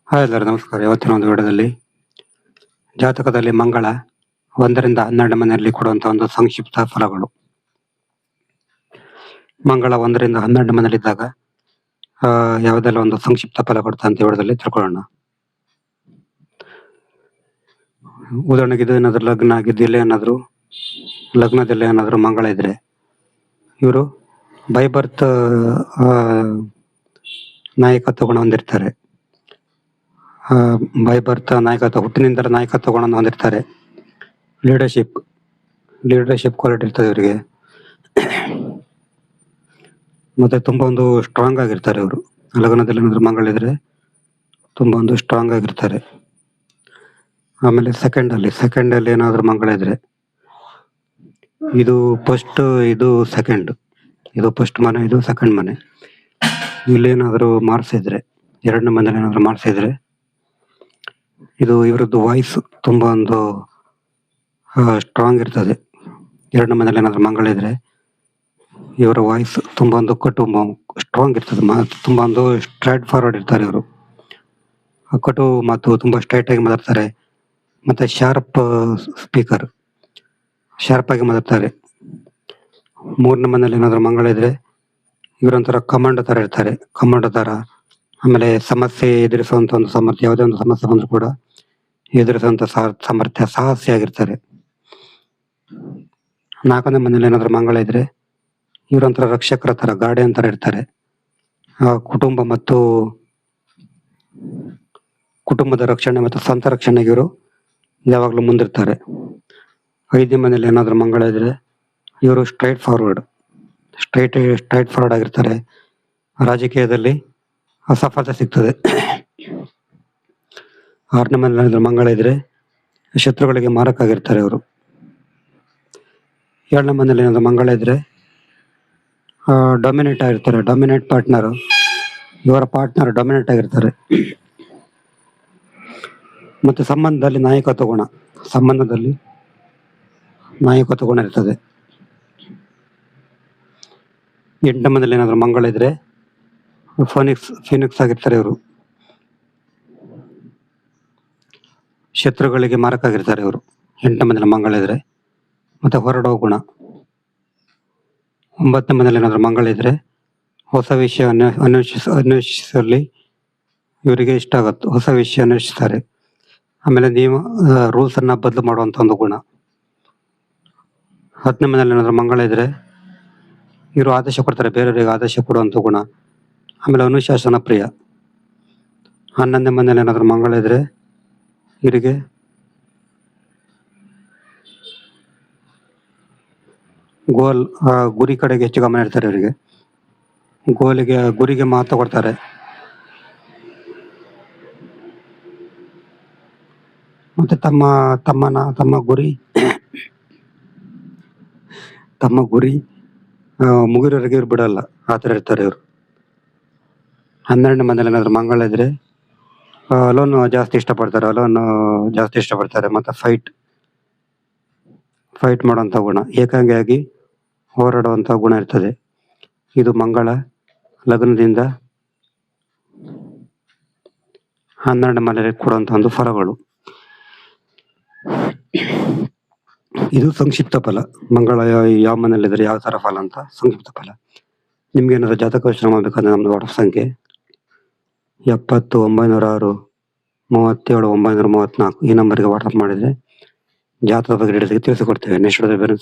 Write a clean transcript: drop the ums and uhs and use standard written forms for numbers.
Hi ಎಲ್ಲರೂ ನಮಸ್ಕಾರ. ಇವತ್ತಿನ ಒಂದು ವಿಡಿಯೋದಲ್ಲಿ ಜಾತಕದಲ್ಲಿ ಮಂಗಳ 1ರಿಂದ 12 ಮನೆಯಲ್ಲಿ ಕೊಡುವಂತಹ ಒಂದು ಸಂಕ್ಷಿಪ್ತ ಫಲಗಳು. ಮಂಗಳ 1ರಿಂದ 12 ಮನೆಯಲ್ಲಿದ್ದಾಗ ಯಾವುದೆಲ್ಲ ಒಂದು ಸಂಕ್ಷಿಪ್ತ ಫಲ ಕೊಡ್ತಾ ಅಂತ ವಿಡಿಯೋದಲ್ಲಿ ತಿಳ್ಕೊಳ್ಳೋಣ. ಉದಾಹರಣೆಗೆ ಇದು ಏನಾದ್ರು ಲಗ್ನ ಆಗಿದ್ದು ಲಗ್ನದಲ್ಲಿ ಏನಾದ್ರು ಮಂಗಳ ಇದ್ರೆ ಇವರು ಬೈ ಬರ್ತ್ ನಾಯಕತ್ವ ಗುಣ ಹೊಂದಿರ್ತಾರೆ. ಬೈ ಬರ್ತ್ ನಾಯಕತ್ವ, ಹುಟ್ಟಿನಿಂದ ನಾಯಕತ್ವ ಗುಣವನ್ನು ಹೊಂದಿರ್ತಾರೆ. ಲೀಡರ್ಶಿಪ್ ಕ್ವಾಲಿಟಿ ಇರ್ತದೆ ಇವರಿಗೆ. ಮತ್ತೆ ತುಂಬಾ ಒಂದು ಸ್ಟ್ರಾಂಗ್ ಆಗಿರ್ತಾರೆ ಇವರು. ಲಗ್ನದಲ್ಲಿ ಏನಾದ್ರು ಮಂಗಳಿದ್ರೆ ತುಂಬಾ ಒಂದು ಸ್ಟ್ರಾಂಗ್ ಆಗಿರ್ತಾರೆ. ಆಮೇಲೆ ಸೆಕೆಂಡ್ ಅಲ್ಲಿ ಏನಾದ್ರು ಮಂಗಳ ಇದ್ರೆ ಇದು ಫಸ್ಟ್, ಇದು ಸೆಕೆಂಡ್, ಇದು ಫಸ್ಟ್ ಮನೆ, ಇದು ಸೆಕೆಂಡ್ ಮನೆ. ಇಲ್ಲೇನಾದ್ರು ಮಾಡಿಸಿದ್ರೆ, 2ನೇ ಮನೇಲಿ ಏನಾದ್ರು ಮಾಡಿಸಿದ್ರೆ ಇದು ಇವರದ್ದು ವಾಯ್ಸ್ ತುಂಬಾ ಒಂದು ಸ್ಟ್ರಾಂಗ್ ಇರ್ತದೆ. 2ನೇ ಮನೇಲಿ ಏನಾದ್ರು ಮಂಗಳ ಇದ್ರೆ ಇವರ ವಾಯ್ಸ್ ತುಂಬಾ ಒಂದು ಸ್ಟ್ರಾಂಗ್ ಇರ್ತದೆ. ತುಂಬಾ ಒಂದು ಸ್ಟ್ರೈಟ್ ಫಾರ್ವರ್ಡ್ ಇರ್ತಾರೆ ಇವರು. ಕಟು ಮತ್ತು ತುಂಬಾ ಸ್ಟ್ರೈಟ್ ಆಗಿ ಮಾತಾಡ್ತಾರೆ. ಮತ್ತೆ ಶಾರ್ಪ್ ಆಗಿ ಮಾತಾಡ್ತಾರೆ. 3ನೇ ಮನೇಲಿ ಏನಾದ್ರು ಮಂಗಳ ಇದ್ರೆ ಇವರೊಂಥರ ಕಮಾಂಡೋ ತರ ಇರ್ತಾರೆ. ಆಮೇಲೆ ಸಮಸ್ಯೆ ಎದುರಿಸುವಂತ ಒಂದು ಸಾಮರ್ಥ್ಯ, ಯಾವುದೇ ಒಂದು ಸಮಸ್ಯೆ ಬಂದ್ರು ಕೂಡ ಎದುರಿಸುವಂತ ಸಾಮರ್ಥ್ಯ, ಸಾಹಸಿಯಾಗಿರ್ತಾರೆ. 4ನೇ ಮನೇಲಿ ಏನಾದ್ರು ಮಂಗಳ ಇದ್ರೆ ಇವರೊಂಥರ ರಕ್ಷಕರ ತರ, ಗಾರ್ಡಿಯನ್ ತರ ಇರ್ತಾರೆ. ಕುಟುಂಬ ಮತ್ತು ಕುಟುಂಬದ ರಕ್ಷಣೆ ಮತ್ತು ಸ್ವಂತ ರಕ್ಷಣೆಗೆ ಇವರು ಯಾವಾಗ್ಲೂ ಮುಂದಿರ್ತಾರೆ. 5ನೇ ಮನೇಲಿ ಏನಾದ್ರು ಮಂಗಳ ಇದ್ರೆ ಇವರು ಸ್ಟ್ರೈಟ್ ಫಾರ್ವರ್ಡ್ ಆಗಿರ್ತಾರೆ. ರಾಜಕೀಯದಲ್ಲಿ ಸಫಲತೆ ಸಿಗ್ತದೆ. 6ನೇ ಮನೇಲಿ ಏನಾದ್ರು ಮಂಗಳ ಇದ್ರೆ ಶತ್ರುಗಳಿಗೆ ಮಾರಕ ಆಗಿರ್ತಾರೆ ಇವರು. 7ನೇ ಮನೇಲಿ ಏನಾದ್ರು ಮಂಗಳ ಇದ್ರೆ ಡಾಮಿನೇಟ್ ಆಗಿರ್ತಾರೆ. ಇವರ ಪಾರ್ಟ್ನರ್ ಡಾಮಿನೇಟ್ ಆಗಿರ್ತಾರೆ. ಮತ್ತೆ ಸಂಬಂಧದಲ್ಲಿ ನಾಯಕತ್ವ ಗುಣ ಇರ್ತದೆ. 8ನೇ ಮನೇಲಿ ಏನಾದ್ರು ಮಂಗಳ ಇದ್ರೆ ಫಿನಿಕ್ಸ್ ಆಗಿರ್ತಾರೆ ಇವರು. ಶತ್ರುಗಳಿಗೆ ಮಾರಕ ಆಗಿರ್ತಾರೆ ಇವರು 8ನೇ ಮನೇಲಿ ಮಂಗಳ ಇದ್ರೆ. ಮತ್ತೆ ಹೊರಡೋ ಗುಣ. 9ನೇ ಮನೇಲಿ ಏನಾದ್ರು ಮಂಗಳ ಇದ್ರೆ ಹೊಸ ವಿಷಯ ಅನ್ವೇಷಿಸಲಿ ಇವರಿಗೆ ಇಷ್ಟ ಆಗುತ್ತೆ. ಹೊಸ ವಿಷಯ ಅನ್ವೇಷಿಸ್ತಾರೆ. ಆಮೇಲೆ ರೂಲ್ಸ್ ಅನ್ನ ಬದಲು ಮಾಡುವಂತ ಒಂದು ಗುಣ. 10ನೇ ಮನೇಲಿ ಏನಾದ್ರು ಮಂಗಳ ಇದ್ರೆ ಇವರು ಆದೇಶ ಕೊಡ್ತಾರೆ, ಬೇರೆಯವರಿಗೆ ಆದೇಶ ಕೊಡುವಂತ ಗುಣ. ಆಮೇಲೆ ಅನುಶಾಸನ ಪ್ರಿಯ. 11ನೇ ಮನೇಲಿ ಏನಾದ್ರು ಮಂಗಳ ಇದ್ರೆ ಇವರಿಗೆ ಗುರಿ ಕಡೆಗೆ ಹೆಚ್ಚು ಗಮನ ಇರ್ತಾರೆ. ಇವರಿಗೆ ಗುರಿಗೆ ಮಹತ್ವ ಕೊಡ್ತಾರೆ. ಮತ್ತೆ ತಮ್ಮ ಗುರಿ ಮುಗಿರೋರಿಗೆ ಇವ್ರು ಬಿಡಲ್ಲ, ಆತರ ಇರ್ತಾರೆ ಇವರು. 12ನೇ ಮನೇಲಿ ಏನಾದ್ರು ಮಂಗಳ ಇದ್ರೆ ಅಲೋನ್ ಜಾಸ್ತಿ ಇಷ್ಟಪಡ್ತಾರೆ. ಮತ್ತೆ ಫೈಟ್ ಮಾಡುವಂತ ಗುಣ, ಏಕಾಂಗಿಯಾಗಿ ಹೋರಾಡುವಂತ ಗುಣ ಇರ್ತದೆ. ಇದು ಮಂಗಳ ಲಗ್ನದಿಂದ 12ನೇ ಮನೆಯಲ್ಲಿ ಕೊಡುವಂತ ಒಂದು ಫಲಗಳು. ಇದು ಸಂಕ್ಷಿಪ್ತ ಫಲ. ಮಂಗಳ ಯಾವ ಮನೆಯಲ್ಲಿದ್ರೆ ಯಾವ ತರ ಫಲ ಅಂತ ಸಂಕ್ಷಿಪ್ತ ಫಲ. ನಿಮ್ಗೆ ಏನಾದ್ರು ಜಾತಕ ವಿಶ್ಲೇಷಣೆ ಮಾಡ್ಬೇಕಂದ್ರೆ ನಮ್ದು ವಾಟ್ಸ್ಆಪ್ ಸಂಖ್ಯೆ 70 906 37 934 ಈ ನಂಬರ್ಗೆ ವಾಟ್ಸ್ಆಪ್ ಮಾಡಿದ್ರೆ ಜಾತಕದ ಬಗ್ಗೆ ತಿಳಿಸಿಕೊಡ್ತೇವೆ. ನೆಕ್ಸ್ಟ್ ಬೇರೆ